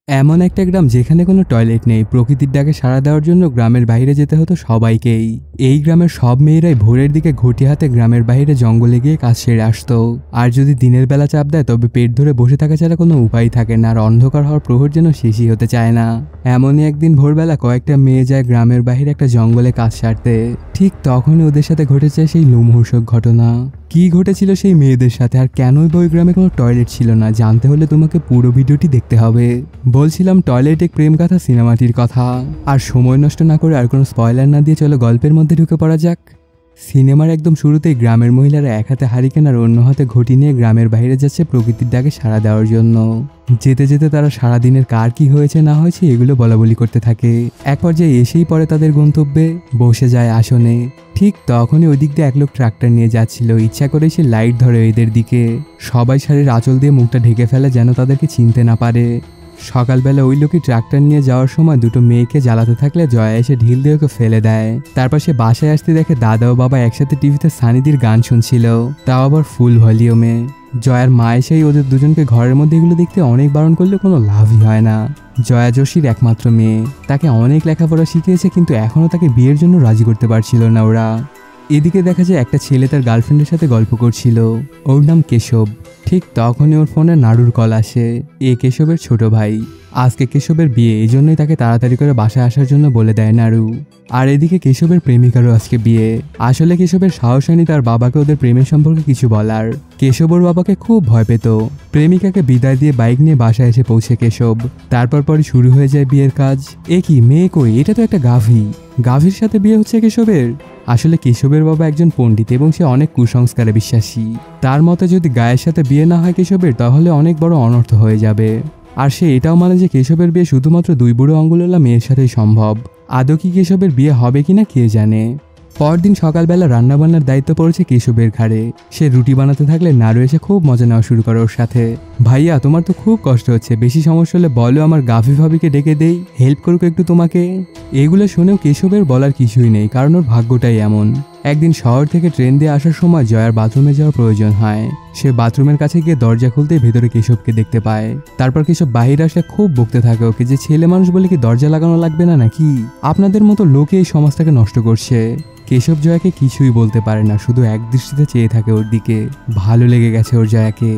এমন একটা গ্রাম যেখানে কোনো টয়লেট নেই, প্রকৃতির ডাকে সাড়া দেওয়ার জন্য গ্রামের বাইরে যেতে হতো সবাইকেই। এই গ্রামের সব মেয়েরাই ভোরের দিকে ঘটি হাতে গ্রামের বাইরে জঙ্গলে গিয়ে কাজ সেরে আসতো। আর যদি দিনের বেলা চাপ দেয় তবে পেট ধরে বসে থাকা ছাড়া কোনো উপায় থাকে না, আর অন্ধকার হওয়ার প্রহর যেন শেষই হতে চায় না। এমনই একদিন ভোরবেলা কয়েকটা মেয়ে যায় গ্রামের বাইরে একটা জঙ্গলে কাজ সারতে। ঠিক তখনই ওদের সাথে ঘটেছে সেই লোমহর্ষক ঘটনা। কি ঘটেছিল সেই মেয়েদের সাথে আর কেনই ওই গ্রামে কোনো টয়লেট ছিল না, জানতে হলে তোমাকে পুরো ভিডিওটি দেখতে হবে। বলছিলাম টয়লেট এক প্রেম কথা সিনেমাটির কথা। আর সময় নষ্ট না করে আর কোনো স্পয়লার না দিয়ে চলো গল্পের মধ্যে ঢুকে পড়া যাক। সিনেমার একদম শুরুতেই গ্রামের মহিলারা এক হাতে হারিকেন আর অন্য হাতে ঘটি নিয়ে গ্রামের বাইরে যাচ্ছে প্রকৃতির ডাকে সাড়া দেওয়ার জন্য। যেতে যেতে তারা সারাদিনের কার কি হয়েছে না হয়েছে এগুলো বলাবলি করতে থাকে। এক পর্যায়ে এসেই পড়ে তাদের গন্তব্যে, বসে যায় আসনে। ঠিক তখনই ওই দিক দিয়ে এক লোক ট্রাক্টর নিয়ে যাচ্ছিল, ইচ্ছা করে সে লাইট ধরে এদের দিকে। সবাই শাড়ির আঁচল দিয়ে মুখটা ঢেকে ফেলে যেন তাদেরকে চিনতে না পারে। সকালবেলা ওই লোকই ট্রাক্টর নিয়ে যাওয়ার সময় দুটো মেয়েকে জ্বালাতে থাকলে জয়া এসে ঢিল দিয়ে ওকে ফেলে দেয়। তারপর সে বাসায় আসতে দেখে দাদা ও বাবা একসাথে টিভিতে সানিদির গান শুনছিল, তাও আবার ফুল ভলিউমে। জয়ার মা এসেই ওদের দুজনকে ঘরের মধ্যে এগুলো দেখতে অনেক বারণ করলে কোনো লাভই হয় না। জয়া যোশীর একমাত্র মেয়ে, তাকে অনেক লেখাপড়া শিখিয়েছে কিন্তু এখনও তাকে বিয়ের জন্য রাজি করতে পারছিল না ওরা। এদিকে দেখা যায় একটা ছেলে তার গার্লফ্রেন্ডের সাথে গল্প করছিল, ওর নাম কেশব। ঠিক তখনই ওর ফোনে নাড়ুর কল আসে, এ কেশবের ছোট ভাই। আজকে কেশবের বিয়ে, এই জন্যই তাকে তাড়াতাড়ি করে বাসায় আসার জন্য বলে দেয় নাড়ু। আর এদিকে কেশবের প্রেমিকারও আজকে বিয়ে। আসলে কেশবের সাহস হয়নি তার বাবাকে ওদের প্রেমের সম্পর্কে কিছু বলার। কেশব ওর বাবাকে খুব ভয় পেত। প্রেমিকাকে বিদায় দিয়ে বাইক নিয়ে বাসায় এসে পৌঁছে কেশব। তারপর পরই শুরু হয়ে যায় বিয়ের কাজ। এ কি মেয়ে কই, এটা তো একটা গাভী। গাভীর সাথে বিয়ে হচ্ছে কেশবের। আসলে কেশবের বাবা একজন পণ্ডিত এবং সে অনেক কুসংস্কারে বিশ্বাসী। তার মতে যদি গায়ের সাথে বিয়ে না হয় কেশবের, তাহলে অনেক বড় অনর্থ হয়ে যাবে। আর সে এটাও মানে যে কেশবের বিয়ে শুধুমাত্র দুই বুড়ো আঙ্গুলওয়ালা মেয়ের সাথেই সম্ভব। আদৌ কি কেশবের বিয়ে হবে কিনা কে জানে। পরদিন সকালবেলা রান্নাবান্নার দায়িত্ব পড়েছে কেশবের ঘাড়ে। সে রুটি বানাতে থাকলে নাড়ু এসে খুব মজা নেওয়া শুরু করে ওর সাথে। ভাইয়া তোমার তো খুব কষ্ট হচ্ছে, বেশি সমস্যা হলে বলো, আমার গাভী ভাবিকে ডেকে দেই, হেল্প করুক একটু তোমাকে। এগুলো শুনেও কেশবের বলার কিছুই নেই, কারণ ওর ভাগ্যটাই এমন। একদিন শহর থেকে ট্রেন দিয়ে আসার সময় জয়ার বাথরুমে যাওয়ার প্রয়োজন হয়। সে বাথরুমের কাছে গিয়ে দরজা খুলতেই ভেতরে কেশবকে দেখতে পায়। তারপর কেশব বাহিরে আসলে খুব বকতে থাকে ওকে যে ছেলে মানুষ বলে কি দরজা লাগানো লাগবে না নাকি, আপনাদের মতো লোকে এই সমাজটাকে নষ্ট করছে। কেশব জয়াকে কিছুই বলতে পারে না, শুধু একদৃষ্টিতে চেয়ে থাকে ওর দিকে। ভালো লেগে গেছে ওর জয়াকে।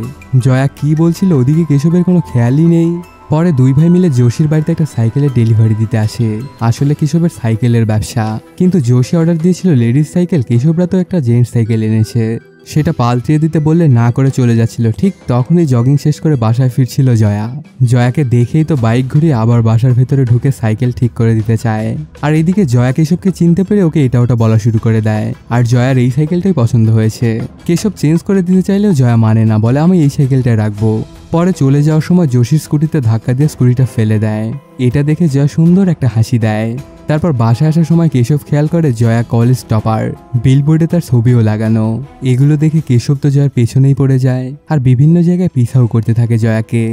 জয়া কি বলছিল ওদিকে কেশবের কোনো খেয়ালই নেই। পরে দুই ভাই মিলে যোশীর বাড়িতে একটা সাইকেলের ডেলিভারি দিতে আসে। আসলে কেশবের সাইকেলের ব্যবসা, কিন্তু যোশী অর্ডার দিয়েছিল লেডিস সাইকেল, কেশবরা তো একটা জেন্টস সাইকেল এনেছে। সেটা পাল্টিয়ে দিতে বললে না করে চলে যাচ্ছিল। ঠিক তখনই জগিং শেষ করে বাসায় ফিরছিল জয়া। জয়াকে দেখেই তো বাইক ঘুরিয়ে আবার বাসার ভেতরে ঢুকে সাইকেল ঠিক করে দিতে চায়। আর এদিকে জয়া কেশবকে চিনতে পেরে ওকে এটা ওটা বলা শুরু করে দেয়। আর জয়ার এই সাইকেলটাই পছন্দ হয়েছে। কেশব চেঞ্জ করে দিতে চাইলেও জয়া মানে না, বলে আমি এই সাইকেলটাই রাখবো। পরে চলে যাওয়ার সময় যোশীর স্কুটিতে ধাক্কা দিয়ে স্কুটিটা ফেলে দেয়। এটা দেখে জয়া সুন্দর একটা হাসি দেয়। তারপর বাসায় আসার সময় কেশব খেয়াল করে জয়া কলেজ টপার, বিলবোর্ডে তার ছবিও লাগানো। এগুলো দেখে কেশব তো জয়ার পেছনেই পড়ে যায় আর বিভিন্ন জায়গায় পিছাও করতে থাকে জয়াকে।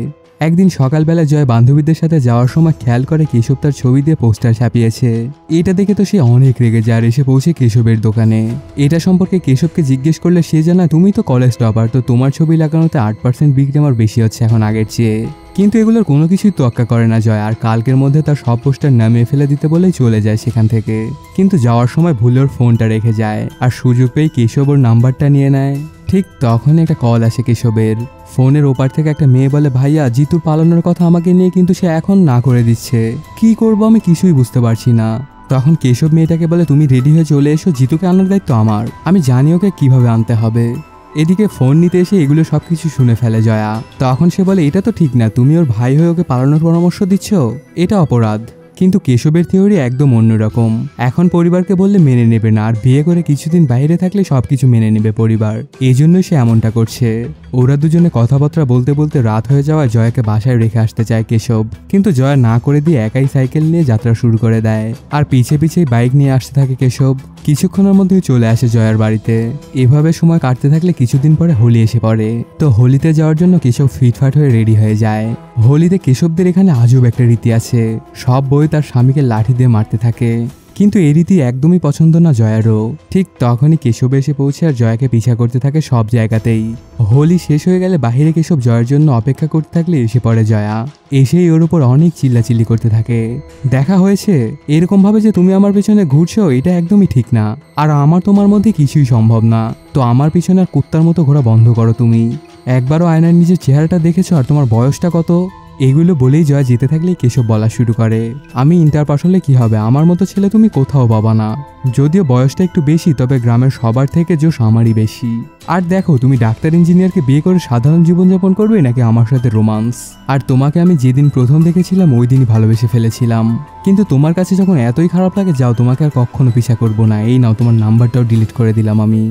একদিন সকালবেলা জয় বান্ধবীদের সাথে যাওয়ার সময় খেয়াল করে কেশব তার ছবি দিয়ে পোস্টার ছাপিয়েছে। এটা দেখে তো সে অনেক রেগে যায় আর এসে পৌঁছে কেশবের দোকানে। এটা সম্পর্কে কেশবকে জিজ্ঞেস করলে সে জানায়, তুমি তো কলেজ টপার, তো তোমার ছবি লাগানোতে 8% বিক্রি আমার বেশি হচ্ছে এখন আগের চেয়ে। কিন্তু এগুলোর কোনো কিছুই তোয়াক্কা করে না জয়, আর কালকের মধ্যে তার সব পোস্টার নামিয়ে ফেলে দিতে বলেই চলে যায় সেখান থেকে। কিন্তু যাওয়ার সময় ভুলে ওর ফোনটা রেখে যায় আর সুযোগ পেয়ে কেশব ওর নাম্বারটা নিয়ে নেয়। ঠিক তখন একটা কল আসে কেশবের। ফোনের ওপার থেকে একটা মেয়ে বলে, ভাইয়া জিতুর পালানোর কথা আমাকে নিয়ে, কিন্তু সে এখন না করে দিচ্ছে, কি করব আমি কিছুই বুঝতে পারছি না। তখন কেশব মেয়েটাকে বলে, তুমি রেডি হয়ে চলে এসো, জিতুকে আনার দায়িত্ব আমার, আমি জানি ওকে কিভাবে আনতে হবে। এদিকে ফোন নিতে এসে এগুলো সবকিছু শুনে ফেলে জয়া। তখন সে বলে, এটা তো ঠিক না, তুমি ওর ভাই হয়ে ওকে পালানোর পরামর্শ দিচ্ছ, এটা অপরাধ। কিন্তু কেশবের থিওরি একদম অন্যরকম। এখন পরিবারকে বললে মেনে নেবে না, আর বিয়ে করে কিছুদিন বাইরে থাকলে সবকিছু মেনে নেবে পরিবার, এই জন্যই সে এমনটা করছে। ওরা দুজনে কথাবার্তা বলতে বলতে রাত হয়ে যাওয়ায় জয়াকে বাসায় রেখে আসতে চায় কেশব, কিন্তু জয়া না করে দিয়ে একাই সাইকেল নিয়ে যাত্রা শুরু করে দেয়। আর পিছে পিছেই বাইক নিয়ে আসতে থাকে কেশব। কিছুক্ষণের মধ্যেই চলে আসে জয়ার বাড়িতে। এভাবে সময় কাটতে থাকলে কিছুদিন পরে হোলি এসে পড়ে। তো হোলিতে যাওয়ার জন্য কেশব ফিটফাট হয়ে রেডি হয়ে যায়। হোলিতে কেশবদের এখানে আজব একটা রীতি আছে, সব বই তার স্বামীকে লাঠি দিয়ে মারতে থাকে। কিন্তু এই রীতি একদমই পছন্দ না জয়ারও। ঠিক তখনই কেশব এসে পৌঁছে আর জয়াকে পিছা করতে থাকে সব জায়গাতেই। হোলি শেষ হয়ে গেলে বাহিরে কেশব জয়ের জন্য অপেক্ষা করতে থাকলে এসে পড়ে জয়া। এসেই ওর উপর অনেক চিল্লাচিল্লি করতে থাকে। দেখা হয়েছে, এরকম ভাবে যে তুমি আমার পেছনে ঘুরছো এটা একদমই ঠিক না, আর আমার তোমার মধ্যে কিছুই সম্ভব না। তো আমার পিছনে আর কুত্তার মতো ঘোরা বন্ধ করো তুমি। একবারও আয়নার নিজের চেহারাটা দেখেছো আর তোমার বয়সটা কত? এগুলো বলেই জয়া যেতে থাকলেই কেশব বলা শুরু করে, আমি ইন্টার পাস হলে কি হবে, আমার মতো ছেলে তুমি কোথাও পাবা না। যদিও বয়সটা একটু বেশি, তবে গ্রামের সবার থেকে জোশ আমারই বেশি। আর দেখো, তুমি ডাক্তার ইঞ্জিনিয়ারকে বিয়ে করে সাধারণ জীবনযাপন করবে নাকি আমার সাথে রোমান্স? আর তোমাকে আমি যেদিন প্রথম দেখেছিলাম ওই দিনই ভালোবেসে ফেলেছিলাম। কিন্তু তোমার কাছে যখন এতই খারাপ লাগে, যাও তোমাকে আর কখনো পিছা করবো না, এই নাও তোমার নাম্বারটাও ডিলিট করে দিলাম আমি।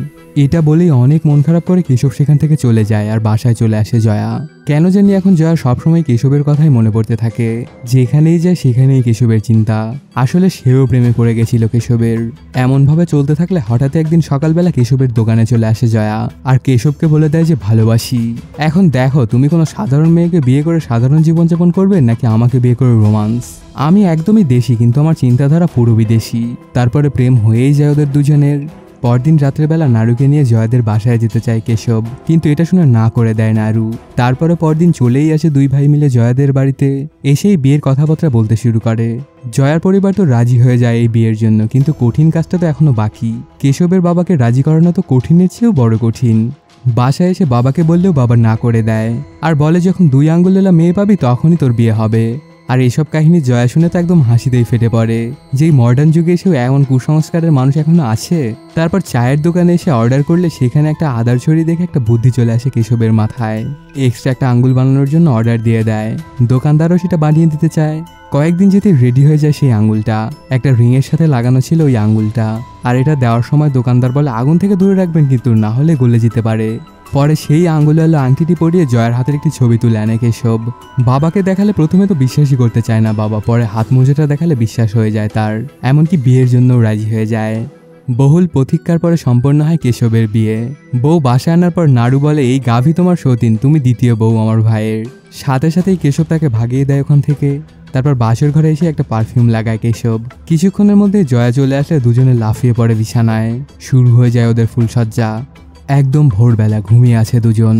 এটা বলেই অনেক মন খারাপ করে কেশব সেখান থেকে চলে যায় আর বাসায় চলে আসে জয়া। কেন জানি এখন জয়া সবসময় কেশবের কথাই মনে পড়তে থাকে। যেখানেই যায় সেখানেই কেশবের চিন্তা। আসলে সেও প্রেমে পড়ে গেছিল কেশবের। এমনভাবে চলতে থাকলে হঠাৎ একদিন সকালবেলা কেশবের দোকানে চলে আসে জয়া আর কেশবকে বলে দেয় যে ভালোবাসি। এখন দেখো, তুমি কোনো সাধারণ মেয়েকে বিয়ে করে সাধারণ জীবনযাপন করবে নাকি আমাকে বিয়ে করে রোমান্স? আমি একদমই দেশি, কিন্তু আমার চিন্তাধারা পুরো বিদেশি। তারপরে প্রেম হয়েই যায় ওদের দুজনের। পরদিন রাত্রেবেলা নারুকে নিয়ে জয়াদের বাসায় যেতে চায় কেশব, কিন্তু এটা শুনে না করে দেয় নারু। তারপরে পরদিন চলেই আসে দুই ভাই মিলে জয়াদের বাড়িতে। এসেই বিয়ের কথাবার্তা বলতে শুরু করে। জয়ার পরিবার তো রাজি হয়ে যায় এই বিয়ের জন্য, কিন্তু কঠিন কাজটা তো এখনো বাকি। কেশবের বাবাকে রাজি করানো তো কঠিনের চেয়েও বড় কঠিন। বাসায় এসে বাবাকে বললেও বাবা না করে দেয়, আর বলে যখন 2 আঙ্গুলেলা মেয়ে পাবি তখনই তোর বিয়ে হবে। আর এইসব কাহিনী জয়া শুনে তো একদম হাসিতেই ফেটে পড়ে, যেই মডার্ন যুগে এসেও এমন কুসংস্কারের মানুষ এখনো আছে। তারপর চায়ের দোকানে এসে অর্ডার করলে সেখানে একটা আদার ছড়ি দেখে একটা বুদ্ধি চলে আসে কেশবের মাথায়। এক্সট্রা একটা আঙ্গুল বানানোর জন্য অর্ডার দিয়ে দেয়। দোকানদারও সেটা বানিয়ে দিতে চায়। কয়েকদিন যেতে রেডি হয়ে যায় সেই আঙ্গুলটা। একটা রিংয়ের সাথে লাগানো ছিল ওই আঙ্গুলটা। আর এটা দেওয়ার সময় দোকানদার বলে আগুন থেকে দূরে রাখবেন, কিন্তু না হলে গলে যেতে পারে। পরে সেই আঙ্গুলওয়ালা আংটিটি পরিয়ে জয়ার হাতের একটি ছবি তুলে আনে কেশব। বাবাকে দেখালে প্রথমে তো বিশ্বাসই করতে চায় না বাবা, পরে হাত মোজাটা দেখালে বিশ্বাস হয়ে যায় তার। এমনকি বিয়ের জন্যও রাজি হয়ে যায়। বহুল প্রতীক্ষার পরে সম্পন্ন হয় কেশবের বিয়ে। বউ বাসায় আনার পর নাড়ু বলে, এই গাভী তোমার সতীন, তুমি দ্বিতীয় বউ আমার ভাইয়ের। সাথে সাথেই কেশব তাকে ভাগিয়ে দেয় ওখান থেকে। তারপর বাসর ঘরে এসে একটা পারফিউম লাগায় কেশব। কিছুক্ষণের মধ্যে জয়া চলে আসলে দুজনে লাফিয়ে পড়ে বিছানায়। শুরু হয়ে যায় ওদের ফুলসজ্জা। একদম ভোরবেলা ঘুমিয়ে আছে দুজন।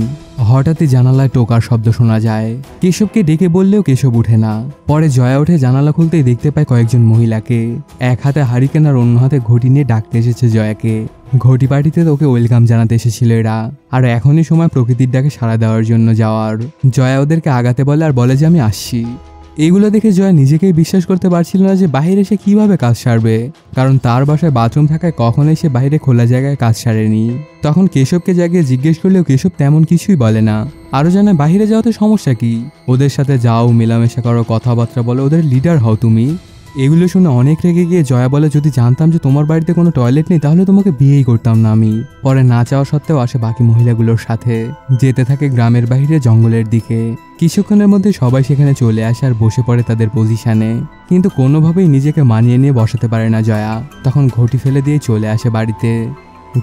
হঠাৎই জানালায় টোকার শব্দ শোনা যায়। কেশবকে ডেকে বললেও কেশব উঠে না। পরে জয়া উঠে জানালা খুলতেই দেখতে পায় কয়েকজন মহিলাকে। এক হাতে হারিকেন আর অন্য হাতে ঘটি নিয়ে ডাকতে এসেছে জয়াকে। ঘটি পার্টিতে ওকে ওয়েলকাম জানাতে এসেছিল এরা। আর এখনই সময় প্রকৃতির ডাকে সাড়া দেওয়ার জন্য যাওয়ার। জয়া ওদেরকে আগাতে বলে আর বলে যে আমি আসছি। এগুলো দেখে জয়া নিজেকেই বিশ্বাস করতে পারছিল না যে বাইরে সে কিভাবে কাজ সারবে, কারণ তার বাসায় বাথরুম থাকায় কখনোই সে বাইরে খোলা জায়গায় কাজ সারেনি। তখন কেশবকে জাগিয়ে জিজ্ঞেস করলেও কেশব তেমন কিছুই বলে না। আরও জানায় বাইরে যাওয়াতে সমস্যা কি, ওদের সাথে যাও, মেলামেশা করো, কথাবার্তা বলো, ওদের লিডার হও তুমি। এগুলো শুনে অনেক রেগে গিয়ে জয়া বলে, যদি জানতাম যে তোমার বাড়িতে কোনো টয়লেট নেই তাহলে তোমাকে বিয়েই করতাম না আমি। পরে না চাওয়া সত্ত্বেও আসে বাকি মহিলাগুলোর সাথে। যেতে থাকে গ্রামের বাইরে জঙ্গলের দিকে। কিছুক্ষণের মধ্যে সবাই সেখানে চলে আসে আর বসে পড়ে তাদের পজিশনে। কিন্তু কোনোভাবেই নিজেকে মানিয়ে নিয়ে বসাতে পারে না জয়া। তখন ঘটি ফেলে দিয়ে চলে আসে বাড়িতে।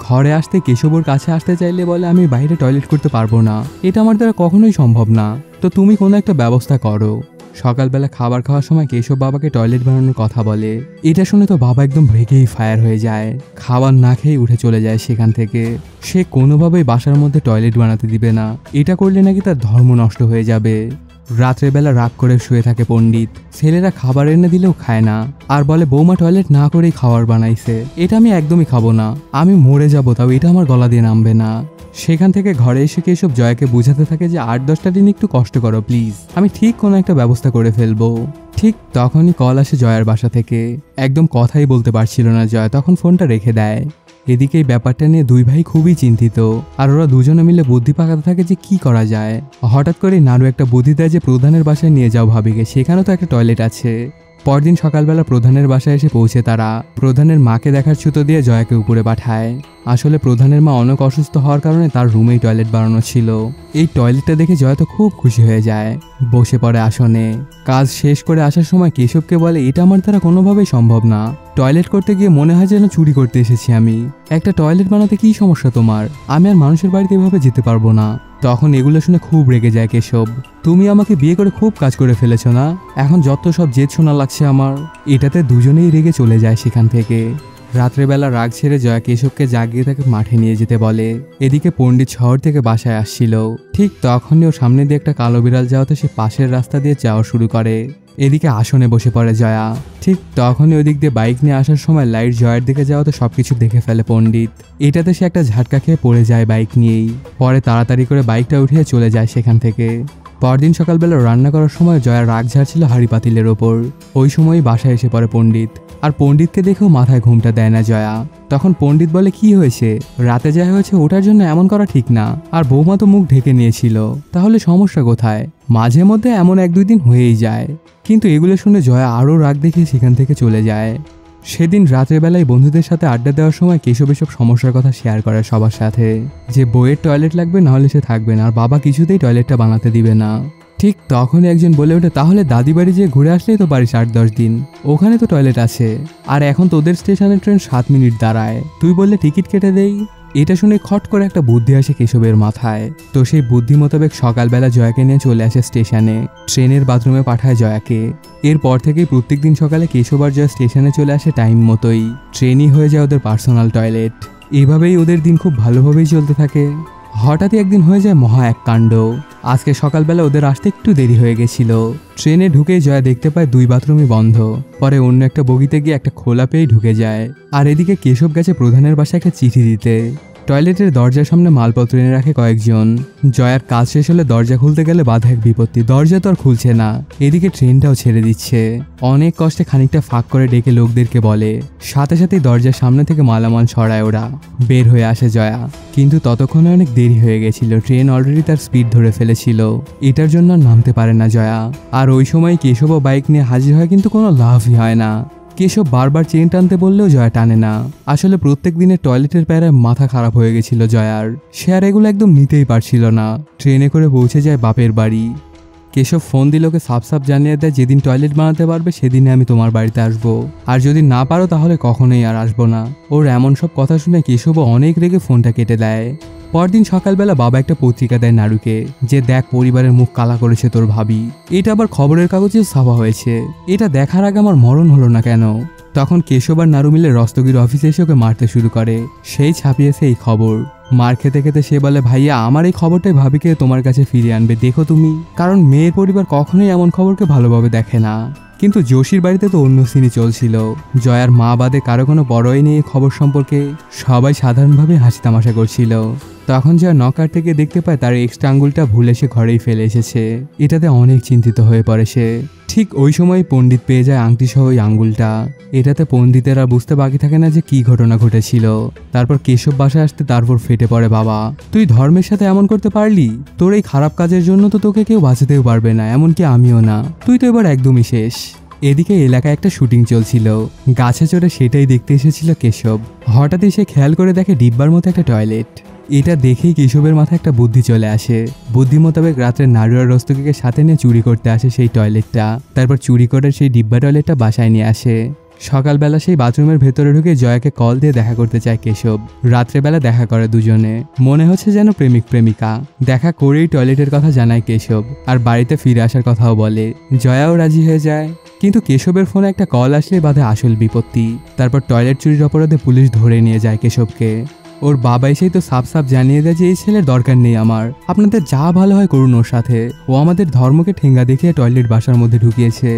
ঘরে আসতে কেশবর কাছে আসতে চাইলে বলে, আমি বাইরে টয়লেট করতে পারবো না, এটা আমার দ্বারা কখনোই সম্ভব না, তো তুমি কোনো একটা ব্যবস্থা করো। সকালবেলা খাবার খাওয়ার সময় কেশব বাবাকে টয়লেট বানানোর কথা বলে। এটা শুনে তো বাবা একদম রেগেই ফায়ার হয়ে যায়। খাবার না খেয়ে উঠে চলে যায় সেখান থেকে। সে কোনোভাবেই বাসার মধ্যে টয়লেট বানাতে দিবে না, এটা করলে নাকি তার ধর্ম নষ্ট হয়ে যাবে। রাত্রেবেলা রাগ করে শুয়ে থাকে পণ্ডিত। ছেলেরা খাবার এনে দিলেও খায় না, আর বলে বৌমা টয়লেট না করেই খাবার বানাইছে, এটা আমি একদমই খাবো না, আমি মরে যাবো, তাও এটা আমার গলা দিয়ে নামবে না। সেখান থেকে ঘরে এসে কেশব জয়াকে বুঝাতে থাকে যে 8-10টা দিন একটু কষ্ট করো প্লিজ, আমি ঠিক কোনো একটা ব্যবস্থা করে ফেলবো। ঠিক তখনই কল আসে জয়ার বাসা থেকে। একদম কথাই বলতে পারছিল না জয়া, তখন ফোনটা রেখে দেয়। এদিকে এই ব্যাপারটা নিয়ে দুই ভাই খুবই চিন্তিত, আর ওরা দুজনে মিলে বুদ্ধি পাকাতে থাকে যে কি করা যায়। হঠাৎ করে নাড়ু একটা বুদ্ধি দেয় যে প্রধানের বাসায় নিয়ে যাও ভাবিকে, সেখানেও তো একটা টয়লেট আছে। পরদিন সকালবেলা প্রধানের বাসায় এসে পৌঁছে তারা। প্রধানের মাকে দেখার ছুতো দিয়ে জয়াকে উপরে পাঠায়। আসলে প্রধানের মা অনেক অসুস্থ হওয়ার কারণে তার রুমেই টয়লেট বানানো ছিল। এই টয়লেটটা দেখে জয়া তো খুব খুশি হয়ে যায়, বসে পড়ে আসনে। কাজ শেষ করে আসার সময় কেশবকে বলে, এটা আমার দ্বারা কোনোভাবেই সম্ভব না। টয়লেট করতে গিয়ে মনে হয় যেন চুরি করতে এসেছি আমি। একটা টয়লেট বানাতে কি সমস্যা তোমার? আমি আর মানুষের বাড়িতে এভাবে যেতে পারবো না। তখন এগুলো শুনে খুব রেগে যায় কেশব। তুমি আমাকে বিয়ে করে খুব কাজ করে ফেলেছ না, এখন যত সব জেদ শোনা লাগছে আমার। এটাতে দুজনেই রেগে চলে যায় সেখান থেকে। রাত্রেবেলা রাগ ছেড়ে জয়া কেশবকে জাগিয়ে তাকে মাঠে নিয়ে যেতে বলে। এদিকে পণ্ডিত শহর থেকে বাসায় আসছিল। ঠিক তখনই ওর সামনে দিয়ে একটা কালো বিড়াল যাওয়াতে সে পাশের রাস্তা দিয়ে যাওয়া শুরু করে। এদিকে আসনে বসে পড়ে জয়া। ঠিক তখনই ওই দিক দিয়ে বাইক নিয়ে আসার সময় লাইট জয়ার দিকে যাওয়াতে সবকিছু দেখে ফেলে পণ্ডিত। এটাতে সে একটা ঝাটকা খেয়ে পড়ে যায় বাইক নিয়েই। পরে তাড়াতাড়ি করে বাইকটা উঠিয়ে চলে যায় সেখান থেকে। পরদিন সকালবেলা রান্না করার সময় জয়া রাগ ঝাড়ছিল হাঁড়ি পাতিলের ওপর। ওই সময়ই বাসায় এসে পড়ে পণ্ডিত। আর পণ্ডিতকে দেখেও মাথায় ঘুমটা দেয় না জয়া। তখন পণ্ডিত বলে, কি হয়েছে? রাতে যা হয়েছে ওটার জন্য এমন করা ঠিক না। আর বৌমা তো মুখ ঢেকে নিয়েছিল, তাহলে সমস্যা কোথায়? মাঝে মধ্যে এমন 1-2 দিন হয়েই যায়। কিন্তু এগুলো শুনে জয়া আরও রাগ দেখিয়ে সেখান থেকে চলে যায়। সেদিন রাত্রেবেলায় বন্ধুদের সাথে আড্ডা দেওয়ার সময় কেশব এসব সমস্যার কথা শেয়ার করে সবার সাথে, যে বইয়ের টয়লেট লাগবে, নাহলে সে থাকবে না, আর বাবা কিছুতেই টয়লেটটা বানাতে দিবে না। ঠিক তখনই একজন বলে ওঠে, তাহলে দাদি বাড়ি যেয়ে ঘুরে আসলেই তো পারিস 8-10 দিন, ওখানে তো টয়লেট আছে। আর এখন তোদের স্টেশনের ট্রেন 7 মিনিট দাঁড়ায়, তুই বললে টিকিট কেটে দেই। এটা শুনে খট করে একটা বুদ্ধি আসে কেশবের মাথায়। তো সেই বুদ্ধি মোতাবেক সকালবেলা জয়াকে নিয়ে চলে আসে স্টেশনে। ট্রেনের বাথরুমে পাঠায় জয়াকে। এরপর থেকেই প্রত্যেকদিন সকালে কেশব আর জয়া স্টেশনে চলে আসে টাইম মতোই। ট্রেনই হয়ে যায় ওদের পার্সোনাল টয়লেট। এভাবেই ওদের দিন খুব ভালোভাবেই চলতে থাকে। হঠাৎই একদিন হয়ে যায় মহা এক কাণ্ড। আজকে সকালবেলা ওদের আসতে একটু দেরি হয়ে গেছিল। ট্রেনে ঢুকেই জয়া দেখতে পায় 2 বাথরুমই বন্ধ। পরে অন্য একটা বগিতে গিয়ে একটা খোলা পেয়েই ঢুকে যায়। আর এদিকে কেশব গেছে প্রধানের বাসায় একটা চিঠি দিতে। টয়লেটের দরজার সামনে মালপত্র এনে রাখে কয়েকজন। জয়ার কাজ শেষ হলে দরজা খুলতে গেলে বাধা এক বিপত্তি, দরজা তো আর খুলছে না। এদিকে ট্রেনটাও ছেড়ে দিচ্ছে। অনেক কষ্টে খানিকটা ফাঁক করে ডেকে লোকদেরকে বলে। সাথে সাথেই দরজার সামনে থেকে মালামাল সরায় ওরা। বের হয়ে আসে জয়া, কিন্তু ততক্ষণে অনেক দেরি হয়ে গেছিল। ট্রেন অলরেডি তার স্পিড ধরে ফেলেছিল। এটার জন্য আর নামতে পারে না জয়া। আর ওই সময় কেশবও বাইক নিয়ে হাজির হয়, কিন্তু কোনো লাভই হয় না। কেশব বারবার চেন টানতে বললেও জয়া টানে না। আসলে প্রত্যেক দিনের টয়লেটের প্যারায় মাথা খারাপ হয়ে গেছিল জয়ার। সে আর এগুলো একদম নিতেই পারছিল না। ট্রেনে করে পৌঁছে যায় বাপের বাড়ি। কেশব ফোন দিল, ওকে সাফ সাফ জানিয়ে দেয়, যেদিন টয়লেট বানাতে পারবে সেদিনে আমি তোমার বাড়িতে আসবো, আর যদি না পারো তাহলে কখনোই আর আসবো না। ওর এমন সব কথা শুনে কেশবও অনেক রেগে ফোনটা কেটে দেয়। পরদিন সকালবেলা বাবা একটা পত্রিকা দেয় নাড়ুকে, যে দেখ পরিবারের মুখ কালা করেছে তোর ভাবি। এটা আবার খবরের কাগজে ছাপা হয়েছে। এটা দেখার আগে আমার মরণ হলো না কেন? তখন কেশব আর নাড়ু মিলে রস্তগির অফিসে এসে ওকে মারতে শুরু করে। সেই ছাপিয়েছে এই খবর। মার খেতে খেতে সে বলে, ভাইয়া আমার এই খবরটাই ভাবিকে তোমার কাছে ফিরিয়ে আনবে, দেখো তুমি। কারণ মেয়ের পরিবার কখনোই এমন খবরকে ভালোভাবে দেখে না। কিন্তু যোশীর বাড়িতে তো অন্য সিনই চলছিল। জয়ার মা বাদে কারো কোনো বড়ই নেই খবর সম্পর্কে। সবাই সাধারণভাবে হাসি তামাশা করছিল। তখন জয়া নকার থেকে দেখতে পায় তার এক্সট্রা আঙ্গুলটা ভুলে সে ঘরেই ফেলে এসেছে। এটাতে অনেক চিন্তিত হয়ে পড়ে সে। ঠিক ওই সময় পণ্ডিত পেয়ে যায় আংটি সহ ওই আঙ্গুলটা। এটাতে পণ্ডিতের আর বুঝতে বাকি থাকে না যে কি ঘটনা ঘটেছিল। তারপর কেশব বাসায় আসতে তারপর ফেটে পড়ে বাবা, তুই ধর্মের সাথে এমন করতে পারলি? তোর এই খারাপ কাজের জন্য তো তোকে কেউ বাঁচাতেও পারবে না, এমনকি আমিও না। তুই তো এবার একদমই শেষ। এদিকে এলাকায় একটা শুটিং চলছিল। গাছে চড়ে সেটাই দেখতে এসেছিল কেশব। হঠাৎই সে খেয়াল করে দেখে ডিব্বার মতো একটা টয়লেট। এটা দেখেই কেশবের মাথায় একটা বুদ্ধি চলে আসে। বুদ্ধি মোতাবেক রাত্রে নাড়ু আর রস্তগীকে সাথে নিয়ে চুরি করতে আসে সেই টয়লেটটা। তারপর চুরি করে সেই ডিব্বা টয়লেটটা বাসায় নিয়ে আসে। সকালবেলা সেই বাথরুমের ভেতরে ঢুকে জয়াকে কল দিয়ে দেখা করতে চায় কেশব। রাত্রেবেলা দেখা করে দুজনে, মনে হচ্ছে যেন প্রেমিক প্রেমিকা। দেখা করেই টয়লেটের কথা জানায় কেশব, আর বাড়িতে ফিরে আসার কথাও বলে। জয়াও রাজি হয়ে যায়। কিন্তু কেশবের ফোনে একটা কল আসলে বাধে আসল বিপত্তি। তারপর টয়লেট চুরির অপরাধে পুলিশ ধরে নিয়ে যায় কেশবকে। ওর বাবা এসেই তো সাফ সাফ জানিয়ে দেয় যে এই ছেলের দরকার নেই আমার, আপনাদের যা ভালো হয় করুন ওর সাথে। ও আমাদের ধর্মকে ঠেঙ্গা দেখিয়ে টয়লেট বাসার মধ্যে ঢুকিয়েছে।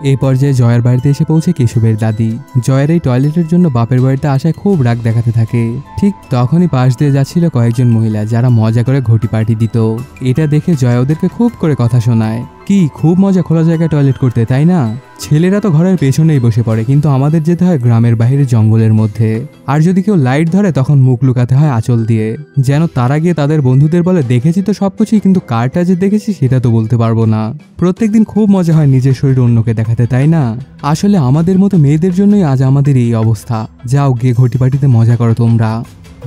এই পর্যায়ে জয়ার বাড়িতে এসে পৌঁছে কেশবের দাদি। জয়ের এই টয়লেটের জন্য বাপের বাড়িতে আসায় খুব রাগ দেখাতে থাকে। ঠিক তখনই পাশ দিয়ে যাচ্ছিল কয়েকজন মহিলা, যারা মজা করে ঘটি পার্টি দিত। এটা দেখে জয়া ওদেরকে খুব করে কথা শোনায়। কি খুব মজা খোলা জায়গায় টয়লেট করতে, তাই না? ছেলেরা তো ঘরের পেছনেই বসে পড়ে, কিন্তু আমাদের যেতে হয় গ্রামের বাইরে জঙ্গলের মধ্যে। আর যদি কেউ লাইট ধরে তখন মুখ লুকাতে হয় আঁচল দিয়ে, যেন তারা গিয়ে তাদের বন্ধুদের বলে দেখেছি তো সবকিছুই, কিন্তু কারটা যে দেখেছি সেটা তো বলতে পারবো না। প্রত্যেকদিন খুব মজা হয় নিজের শরীর অন্যকে দেখাতে, তাই না? আসলে আমাদের মতো মেয়েদের জন্যই আজ আমাদের এই অবস্থা। যাও গিয়ে ঘটি পার্টিতে মজা করো তোমরা।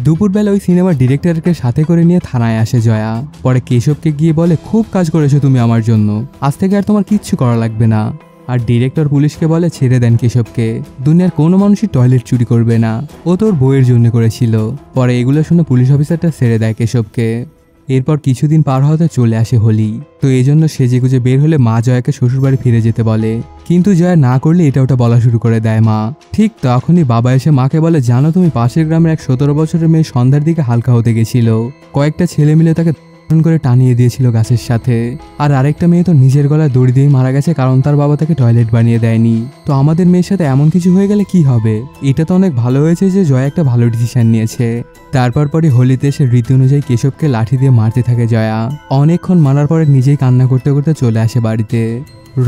দুপুরবেলা ওই সিনেমার ডিরেক্টরকে সাথে করে নিয়ে থানায় আসে জয়া। পরে কেশবকে গিয়ে বলে, খুব কাজ করেছো তুমি আমার জন্য, আজ থেকে আর তোমার কিচ্ছু করা লাগবে না। আর ডিরেক্টর পুলিশকে বলে ছেড়ে দেন কেশবকে, দুনিয়ার কোনো মানুষই টয়লেট চুরি করবে না, ও তোর বইয়ের জন্য করেছিল। পরে এগুলো শুনে পুলিশ অফিসারটা ছেড়ে দেয় কেশবকে। এরপর কিছুদিন পার হতে চলে আসে হোলি, তো এই জন্য সেজেগুজে বের হলে মা জয়াকে শ্বশুরবাড়ি ফিরে যেতে বলে, কিন্তু জয়া না করলে এটা ওটা বলা শুরু করে দেয় মা। ঠিক তখনই বাবা এসে মাকে বলে, জানো তুমি পাশের গ্রামের এক 17 বছরের মেয়ে সন্ধ্যার দিকে হালকা হতে গেছিল, কয়েকটা ছেলে মিলে তাকে করে টানিয়ে দিয়েছিল গাছের সাথে, আর আরেকটা মেয়ে তো নিজের গলায় দড়ি দিয়ে মারা গেছে কারণ তার বাবা তাকে টয়লেট বানিয়ে দেয়নি। তো আমাদের মেয়ের সাথে এমন কিছু হয়ে গেলে কি হবে? এটা তো অনেক ভালো হয়েছে যে জয়া একটা ভালো ডিসিশন নিয়েছে। তারপর পরে হোলিতে এসে রীতি অনুযায়ী কেশবকে লাঠি দিয়ে মারতে থাকে জয়া। অনেকক্ষণ মারার পরে নিজেই কান্না করতে করতে চলে আসে বাড়িতে।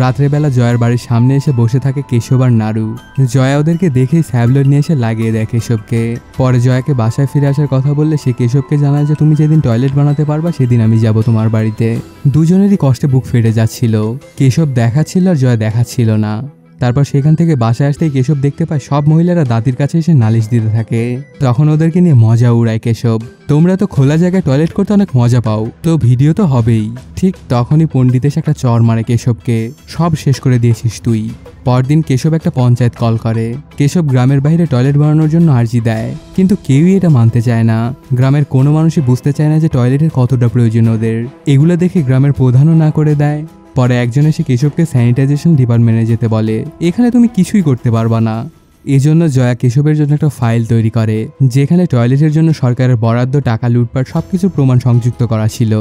রাত্রেবেলা জয়ার বাড়ির সামনে এসে বসে থাকে কেশব আর নাড়ু। জয়া ওদেরকে দেখেই স্যাবলেট নিয়ে এসে লাগিয়ে দেয় কেশবকে। পরে জয়াকে বাসায় ফিরে আসার কথা বললে সে কেশবকে জানায় যে তুমি যেদিন টয়লেট বানাতে পারবা সেদিন আমি যাব তোমার বাড়িতে। দুজনেরই কষ্টে বুক ফেটে যাচ্ছিল, কেশব দেখাচ্ছিল আর জয়া দেখাচ্ছিল না। তারপর সেখান থেকে বাসায় আসতেই কেশব দেখতে পায় সব মহিলারা দাদির কাছে এসে নালিশ দিতে থাকে। তখন ওদেরকে নিয়ে মজা উড়ায় কেশব, তোমরা তো খোলা জায়গায় টয়লেট করতে অনেক মজা পাও, তো ভিডিও তো হবেই। ঠিক তখনই পণ্ডিত এসে একটা চর মারে কেশবকে, সব শেষ করে দিয়েছিস তুই। পরদিন কেশব একটা পঞ্চায়েত কল করে। কেশব গ্রামের বাইরে টয়লেট বানানোর জন্য আর্জি দেয়, কিন্তু কেউই এটা মানতে চায় না। গ্রামের কোনো মানুষই বুঝতে চায় না যে টয়লেটের কতটা প্রয়োজন ওদের। এগুলো দেখে গ্রামের প্রধানও না করে দেয়। পরে একজন এসে কেশবকে স্যানিটাইজেশন ডিপার্টমেন্টে যেতে বলে, এখানে তুমি কিছুই করতে পারবা না। এজন্য জয়া কেশবের জন্য একটা ফাইল তৈরি করে, যেখানে টয়লেটের জন্য সরকারের বরাদ্দ, টাকা লুটপাট সবকিছু প্রমাণ সংযুক্ত করা ছিল।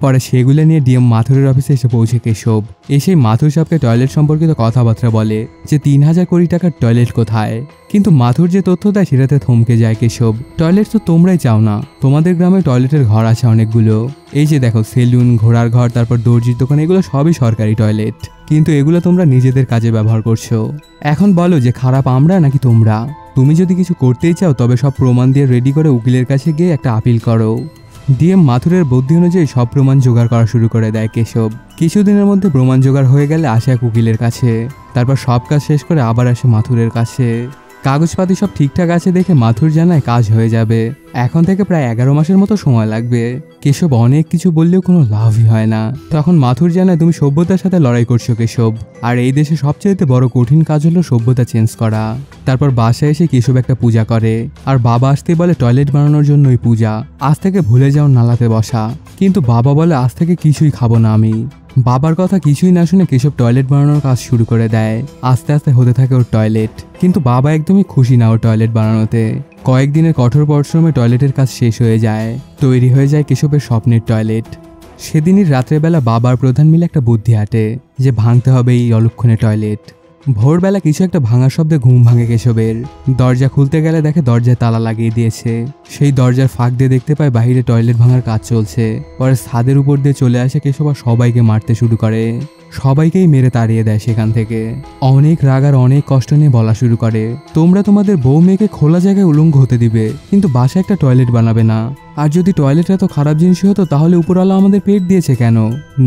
পরে সেগুলো নিয়ে ডিএম মাথুরের অফিসে এসে পৌঁছে কেশব। এসে মাথুর সাহেবকে টয়লেট সম্পর্কিত কথাবার্তা বলে যে 3000 কোটি টাকার টয়লেট কোথায়। কিন্তু মাথুর যে তথ্য দেয় সেটাতে থমকে যায় কেশব। টয়লেট তো তোমরাই চাও না, তোমাদের গ্রামে টয়লেটের ঘর আছে অনেকগুলো, এই যে দেখো সেলুন, ঘোড়ার ঘর, তারপর দর্জির দোকান, এগুলো সবই সরকারি টয়লেট, কিন্তু এগুলো তোমরা নিজেদের কাজে ব্যবহার করছো। এখন বলো যে খারাপ আমরা নাকি তোমরা? তুমি যদি কিছু করতেই চাও তবে সব প্রমাণ দিয়ে রেডি করে উকিলের কাছে গিয়ে একটা আপিল করো। ডিএম মাথুরের বুদ্ধি অনুযায়ী সব প্রমাণ জোগাড় করা শুরু করে দেয় কেশব। কিছুদিনের মধ্যে প্রমাণ জোগাড় হয়ে গেলে আসে এক উকিলের কাছে। তারপর সব কাজ শেষ করে আবার আসে মাথুরের কাছে। কাগজপাতি সব ঠিকঠাক আছে দেখে মাথুর জানায় কাজ হয়ে যাবে, এখন থেকে প্রায় 11 মাসের মতো সময় লাগবে। কেশব অনেক কিছু বললেও কোনো লাভই হয় না। তখন মাথুর জানায়, তুমি সভ্যতার সাথে লড়াই করছো কেশব, আর এই দেশে সবচেয়ে বড় কঠিন কাজ হলো সভ্যতা চেঞ্জ করা। তারপর বাসায় এসে কেশব একটা পূজা করে, আর বাবা আসতেই বলে টয়লেট বানানোর জন্য ওই পূজা, আজ থেকে ভুলে যাও নালাতে বসা। কিন্তু বাবা বলে আজ থেকে কিছুই খাবো না আমি। বাবার কথা কিছুই না শুনে কেশব টয়লেট বানানোর কাজ শুরু করে দেয়। আস্তে আস্তে হতে থাকে ওর টয়লেট, কিন্তু বাবা একদমই খুশি না ওর টয়লেট বানানোতে। কয়েকদিনের কঠোর পরিশ্রমে টয়লেটের কাজ শেষ হয়ে যায়, তৈরি হয়ে যায় কেশবের স্বপ্নের টয়লেট। সেদিনই রাত্রেবেলা বাবার প্রধান মিলে একটা বুদ্ধি হাঁটে যে ভাঙতে হবে এই অলক্ষণে টয়লেট। ভোরবেলা কিছু একটা ভাঙার শব্দে ঘুম ভাঙে কেশবের। দরজা খুলতে গেলে দেখে দরজায় তালা লাগিয়ে দিয়েছে। সেই দরজার ফাঁক দিয়ে দেখতে পায় বাইরে টয়লেট ভাঙার কাজ চলছে। পরে ছাদের উপর দিয়ে চলে আসে কেশব আর সবাইকে মারতে শুরু করে। সবাইকেই মেরে তাড়িয়ে দেয় সেখান থেকে। অনেক রাগ আর অনেক কষ্ট নিয়ে বলা শুরু করে, তোমরা তোমাদের বউ মেয়েকে খোলা জায়গায় উলঙ্গ হতে দিবে, কিন্তু বাসায় একটা টয়লেট বানাবে না। আর যদি টয়লেট এত খারাপ জিনিস হতো তাহলে উপরওয়ালা আমাদের পেট দিয়েছে কেন?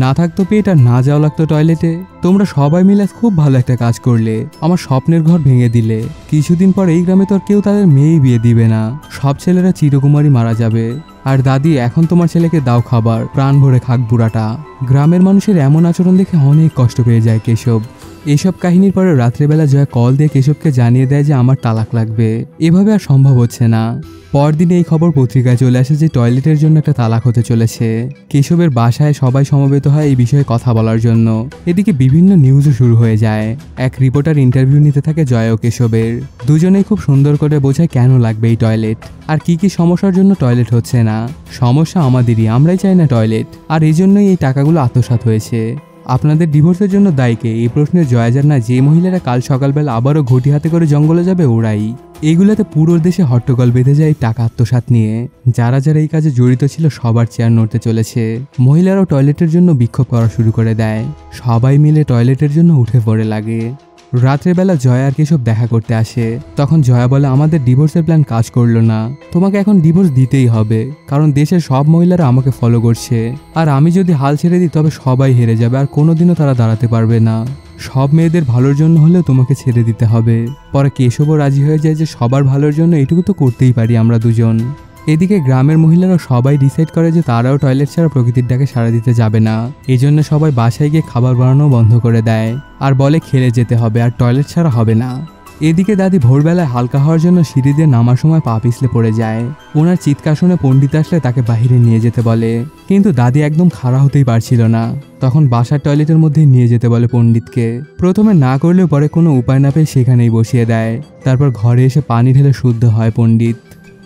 না থাকতো পেট আর না যাওয়া লাগতো টয়লেটে। তোমরা সবাই মিলে খুব ভালো একটা কাজ করলে, আমার স্বপ্নের ঘর ভেঙে দিলে। কিছুদিন পর এই গ্রামে তো আর কেউ তাদের মেয়েই বিয়ে দিবে না, সব ছেলেরা চিরকুমারী মারা যাবে। আর দাদি, এখন তোমার ছেলেকে দাও খাবার, প্রাণ ভরে খাক বুড়াটা। গ্রামের মানুষের এমন আচরণ দেখে অনেক কষ্ট পেয়ে যায় কেশব। এসব কাহিনীর পরে রাত্রেবেলা জয়া কল দিয়ে কেশবকে জানিয়ে দেয় যে আমার তালাক লাগবে, এভাবে আর সম্ভব হচ্ছে না। পরদিন এই খবর পত্রিকায় চলে আসে যে টয়লেটের জন্য একটা তালাক হতে চলেছে। কেশবের বাসায় সবাই সমবেত হয় এই বিষয়ে কথা বলার জন্য। এদিকে বিভিন্ন নিউজও শুরু হয়ে যায়। এক রিপোর্টার ইন্টারভিউ নিতে থাকে জয়া ও কেশবের। দুজনেই খুব সুন্দর করে বোঝায় কেন লাগবে এই টয়লেট, আর কি কি সমস্যার জন্য টয়লেট হচ্ছে না। সমস্যা আমাদেরই, আমরাই চাই না টয়লেট, আর এই জন্যই এই টাকাগুলো আত্মসাৎ হয়েছে। আপনাদের ডিভোর্সের জন্য দায়ী কে? এই প্রশ্নের জয়া জানায় যে মহিলারা কাল সকালবেলা আবারও ঘটি হাতে করে জঙ্গলে যাবে ওরাই। এইগুলাতে পুরো দেশে হট্টগোল বেঁধে যায় টাকা আত্মসাৎ নিয়ে। যারা যারা এই কাজে জড়িত ছিল সবার চেয়ার নড়তে চলেছে। মহিলারাও টয়লেটের জন্য বিক্ষোভ করা শুরু করে দেয়। সবাই মিলে টয়লেটের জন্য উঠে পড়ে লাগে। রাত্রেবেলা জয়া আর কেশব দেখা করতে আসে। তখন জয়া বলে, আমাদের ডিভোর্সের প্ল্যান কাজ করলো না, তোমাকে এখন ডিভোর্স দিতেই হবে, কারণ দেশের সব মহিলারা আমাকে ফলো করছে, আর আমি যদি হাল ছেড়ে দিই তবে সবাই হেরে যাবে আর কোনোদিনও তারা দাঁড়াতে পারবে না। সব মেয়েদের ভালোর জন্য হলেও তোমাকে ছেড়ে দিতে হবে। পরে কেশবও রাজি হয়ে যায় যে সবার ভালোর জন্য এটুকু তো করতেই পারি আমরা দুজন। এদিকে গ্রামের মহিলারা সবাই ডিসাইড করে যে তারাও টয়লেট ছাড়া প্রকৃতির ডাকে সাড়া দিতে যাবে না। এই জন্য সবাই বাসায় গিয়ে খাবার বানানো বন্ধ করে দেয় আর বলে খেলে যেতে হবে, আর টয়লেট ছাড়া হবে না। এদিকে দাদি ভোরবেলায় হালকা হওয়ার জন্য সিঁড়ি দিয়ে নামার সময় পা পিছলে পড়ে যায়। ওনার চিৎকার শুনে পণ্ডিত আসলে তাকে বাহিরে নিয়ে যেতে বলে, কিন্তু দাদি একদম খাড়া হতেই পারছিল না। তখন বাসার টয়লেটের মধ্যে নিয়ে যেতে বলে পণ্ডিতকে। প্রথমে না করলেও পরে কোনো উপায় না পেয়ে সেখানেই বসিয়ে দেয়। তারপর ঘরে এসে পানি ঢেলে শুদ্ধ হয় পণ্ডিত।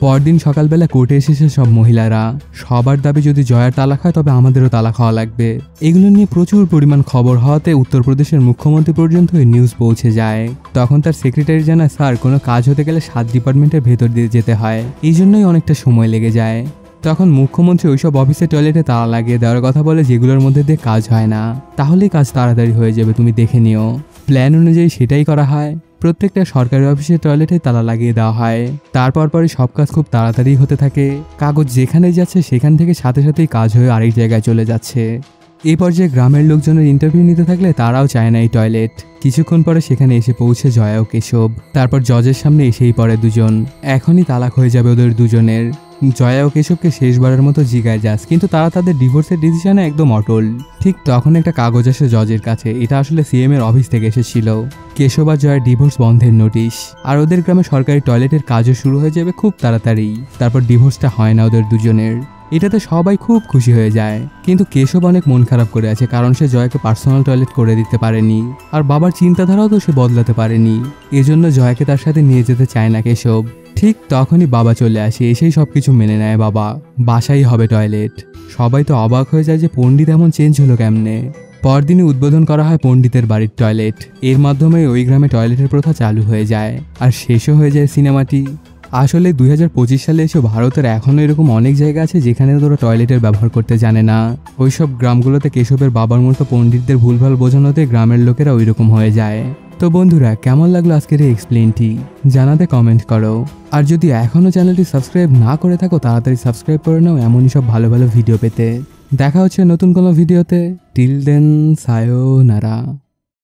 পরদিন সকালবেলা কোর্টে এসেছে সব মহিলারা। সবার দাবি যদি জয়ার তালাক হয় তবে আমাদেরও তালাক হওয়া লাগবে। এগুলো নিয়ে প্রচুর পরিমাণ খবর হওয়াতে উত্তরপ্রদেশের মুখ্যমন্ত্রী পর্যন্ত এই নিউজ পৌঁছে যায়। তখন তার সেক্রেটারি জানায়, স্যার কোনো কাজ হতে গেলে 7 ডিপার্টমেন্টের ভেতর দিয়ে যেতে হয়, এই জন্যই অনেকটা সময় লেগে যায়। তখন মুখ্যমন্ত্রী ওইসব অফিসের টয়লেটে তালা লাগিয়ে দেওয়ার কথা বলে, যেগুলোর মধ্যে দিয়ে কাজ হয় না। তাহলেই কাজ তাড়াতাড়ি হয়ে যাবে, তুমি দেখে নিও। প্ল্যান অনুযায়ী সেটাই করা হয়। প্রত্যেকটা সরকারি অফিসের টয়লেটে তালা লাগিয়ে দেওয়া হয়। তারপর পরে সব কাজ খুব তাড়াতাড়ি হতে থাকে। কাগজ যেখানে যাচ্ছে সেখান থেকে সাথে সাথেই কাজ হয়ে আরেক জায়গায় চলে যাচ্ছে। এই পর্যায়ে গ্রামের লোকজনের ইন্টারভিউ নিতে থাকলে তারাও চায় না এই টয়লেট। কিছুক্ষণ পরে সেখানে এসে পৌঁছে জয়া ও কেশব। তারপর জজের সামনে এসেই পড়ে দুজন। এখনই তালাক হয়ে যাবে ওদের দুজনের। জয়া ও কেশবকে শেষবারের মতো জিগায় যাস, কিন্তু তারা তাদের ডিভোর্সের ডিসিশনে একদম অটল। ঠিক তখন একটা কাগজ আসে জজের কাছে। এটা আসলে সিএম এর অফিস থেকে এসেছিল। কেশব আর জয়ার ডিভোর্স বন্ধের নোটিশ, আর ওদের গ্রামে সরকারি টয়লেটের কাজও শুরু হয়ে যাবে খুব তাড়াতাড়ি। তারপর ডিভোর্সটা হয় না ওদের দুজনের। এটাতে সবাই খুব খুশি হয়ে যায়, কিন্তু কেশব অনেক মন খারাপ করে আছে, কারণ সে জয়াকে পার্সোনাল টয়লেট করে দিতে পারেনি। আর বাবার চিন্তাধারাও তো সে বদলাতে পারেনি। এজন্য জয়াকে তার সাথে নিয়ে যেতে চায় না কেশব। ঠিক তখনই বাবা চলে আসে, এসেই সবকিছু মেনে নেয় বাবা। বাসাই হবে টয়লেট। সবাই তো অবাক হয়ে যায় যে পণ্ডিত এমন চেঞ্জ হলো কেমনে। পরদিনই উদ্বোধন করা হয় পণ্ডিতের বাড়ির টয়লেট। এর মাধ্যমে ওই গ্রামে টয়লেটের প্রথা চালু হয়ে যায়, আর শেষও হয়ে যায় সিনেমাটি। আসলে 2025 সালে এসে ভারতের এখনও এরকম অনেক জায়গা আছে যেখানে তোরা টয়লেটের ব্যবহার করতে জানে না। ওইসব গ্রামগুলোতে কেশবের বাবার মতো পণ্ডিতদের ভুলভাল বোঝানোতে গ্রামের লোকেরা ওইরকম হয়ে যায়। তো বন্ধুরা, কেমন লাগলো আজকের এই এক্সপ্লেনটি জানাতে কমেন্ট করো। আর যদি এখনও চ্যানেলটি সাবস্ক্রাইব না করে থাকো তাড়াতাড়ি সাবস্ক্রাইব করে নাও এমনই সব ভালো ভালো ভিডিও পেতে। দেখা হচ্ছে নতুন কোনো ভিডিওতে। Till then, সায়োনারা।